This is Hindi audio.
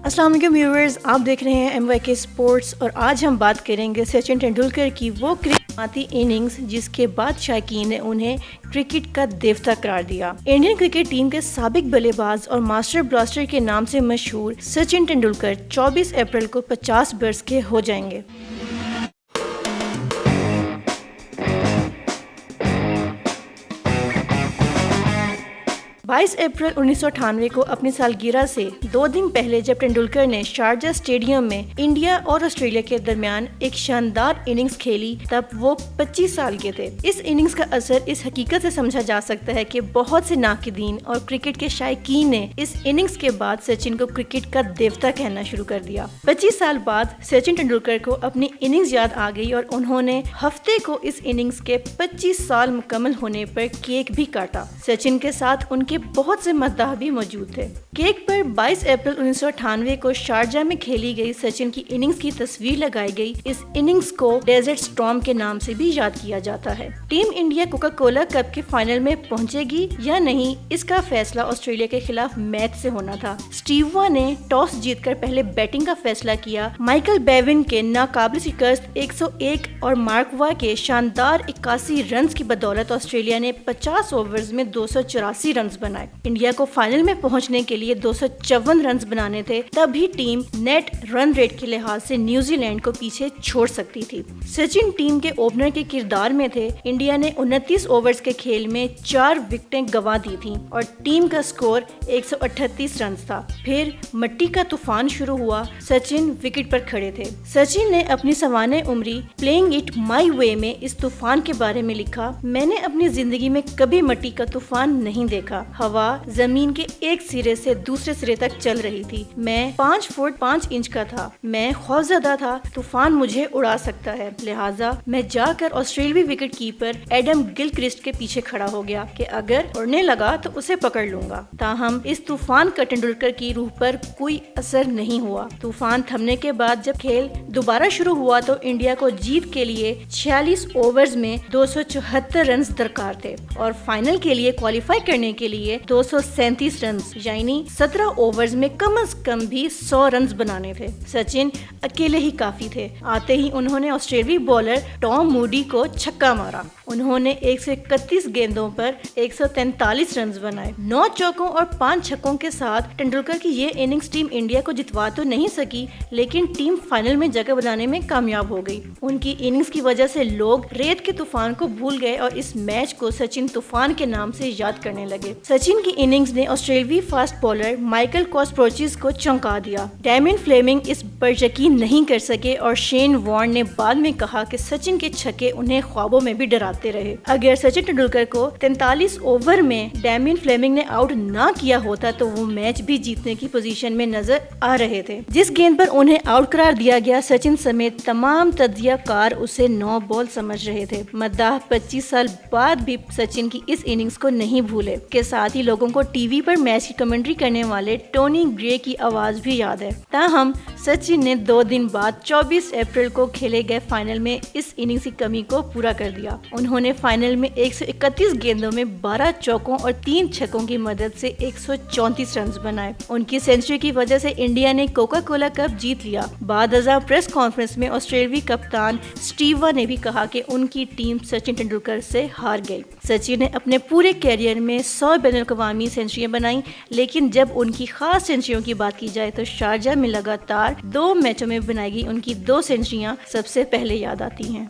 अस्सलाम वालेकुम व्यूअर्स, आप देख रहे हैं MYK स्पोर्ट्स और आज हम बात करेंगे सचिन तेंदुलकर की वो क्रिकेट इनिंग्स जिसके बाद शायकीन ने उन्हें क्रिकेट का देवता करार दिया। इंडियन क्रिकेट टीम के साबिक बल्लेबाज और मास्टर ब्लास्टर के नाम से मशहूर सचिन तेंदुलकर 24 अप्रैल को 50 वर्ष के हो जाएंगे। 22 अप्रैल 1998 को अपनी सालगिरह से 2 दिन पहले जब तेंदुलकर ने शारजा स्टेडियम में इंडिया और ऑस्ट्रेलिया के दरमियान एक शानदार इनिंग्स खेली, तब वो 25 साल के थे। इस इनिंग्स का असर इस हकीकत से समझा जा सकता है कि बहुत से नाक़िदीन और क्रिकेट के शायकीन ने इस इनिंग्स के बाद सचिन को क्रिकेट का देवता कहना शुरू कर दिया। 25 साल बाद सचिन तेंदुलकर को अपनी इनिंग्स याद आ गई और उन्होंने हफ्ते को इस इनिंग्स के 25 साल मुकम्मल होने पर केक भी काटा। सचिन के साथ उनके बहुत से मद्दाह भी मौजूद थे। केक पर 22 अप्रैल 1998 को शारजा में खेली गई सचिन की इनिंग्स की तस्वीर लगाई गई। इस इनिंग्स को डेजर्ट स्टॉर्म के नाम से भी याद किया जाता है। Team India Coca Cola cup के फाइनल में पहुंचेगी या नहीं, इसका फैसला ऑस्ट्रेलिया के खिलाफ मैच से होना था। स्टीव वॉ ने टॉस जीतकर पहले बैटिंग का फैसला किया। माइकल बेविन के नाकाबिल शिकस्त 101 और मार्क वाह के शानदार 81 रन की बदौलत ऑस्ट्रेलिया ने 50 ओवर्स में 284 रन बनाए। इंडिया को फाइनल में पहुंचने के लिए 254 रन बनाने थे, तभी टीम नेट रन रेट के लिहाज से न्यूजीलैंड को पीछे छोड़ सकती थी। सचिन टीम के ओपनर के किरदार में थे। इंडिया ने 29 ओवर्स के खेल में 4 विकेटें गंवा दी थी और टीम का स्कोर 138 रन था। फिर मट्टी का तूफान शुरू हुआ। सचिन विकेट पर खड़े थे। सचिन ने अपनी सवाने उम्री प्लेइंग इट माई वे में इस तूफान के बारे में लिखा, मैंने अपनी जिंदगी में कभी मट्टी का तूफान नहीं देखा। हवा जमीन के एक सिरे से दूसरे सिरे तक चल रही थी। मैं 5 फुट 5 इंच का था। मैं खौफजदा था, तूफान मुझे उड़ा सकता है। लिहाजा मैं जाकर ऑस्ट्रेलियाई विकेट कीपर एडम गिलक्रिस्ट के पीछे खड़ा हो गया कि अगर उड़ने लगा तो उसे पकड़ लूंगा। ताहम इस तूफान का तेंदुलकर की रूह पर कोई असर नहीं हुआ। तूफान थमने के बाद जब खेल दोबारा शुरू हुआ तो इंडिया को जीत के लिए 46 ओवर्स में 274 रन दरकार थे और फाइनल के लिए क्वालिफाई करने के लिए 237 रन यानी 17 ओवर्स में कम से कम भी 100 रन बनाने थे। सचिन अकेले ही काफी थे। आते ही उन्होंने ऑस्ट्रेलियाई बॉलर टॉम मूडी को छक्का मारा। उन्होंने 131 गेंदों पर 143 रन बनाए। 9 चौकों और 5 छक्कों के साथ तेंदुलकर की ये इनिंग्स टीम इंडिया को जितवा तो नहीं सकी, लेकिन टीम फाइनल में जगह बनाने में कामयाब हो गई। उनकी इनिंग्स की वजह से लोग रेत के तूफान को भूल गए और इस मैच को सचिन तूफान के नाम से याद करने लगे। सचिन की इनिंग्स ने ऑस्ट्रेलियाई फास्ट बॉलर माइकल कॉस्प्रोचिस को चौंका दिया। डैमियन फ्लेमिंग इस पर यकीन नहीं कर सके और शेन वॉर्न ने बाद में कहा कि सचिन के छक्के उन्हें ख्वाबों में भी डराते रहे। अगर सचिन तेंदुलकर को 43 ओवर में डैमियन फ्लेमिंग ने आउट ना किया होता तो वो मैच भी जीतने की पोजीशन में नजर आ रहे थे। जिस गेंद पर उन्हें आउट करार दिया गया, सचिन समेत तमाम तज्जियाकार उसे 9 बॉल समझ रहे थे। मद्दाह 25 साल बाद भी सचिन की इस इनिंग्स को नहीं भूले। के साथ ही लोगों को टीवी पर मैच की कमेंट्री करने वाले टोनी ग्रे की आवाज भी याद है। ताहम सचिन ने 2 दिन बाद 24 अप्रैल को खेले गए फाइनल में इस इनिंग्स की कमी को पूरा कर दिया। उन्होंने फाइनल में 131 गेंदों में 12 चौकों और 3 छक्कों की मदद से 134 रन बनाए। उनकी सेंचुरी की वजह से इंडिया ने कोका कोला कप जीत लिया। बाद-अज़ां प्रेस कॉन्फ्रेंस में ऑस्ट्रेलियाई कप्तान स्टीव वॉ ने भी कहा कि उनकी टीम सचिन तेंदुलकर से हार गई। सचिन ने अपने पूरे कैरियर में 100 बैनुल-अक़वामी सेंचुरियां बनाई, लेकिन जब उनकी खास सेंचुरियों की बात की जाए तो शारजा में लगातार 2 मैचों में बनाई गई उनकी 2 सेंचुरियां सबसे पहले याद आती हैं।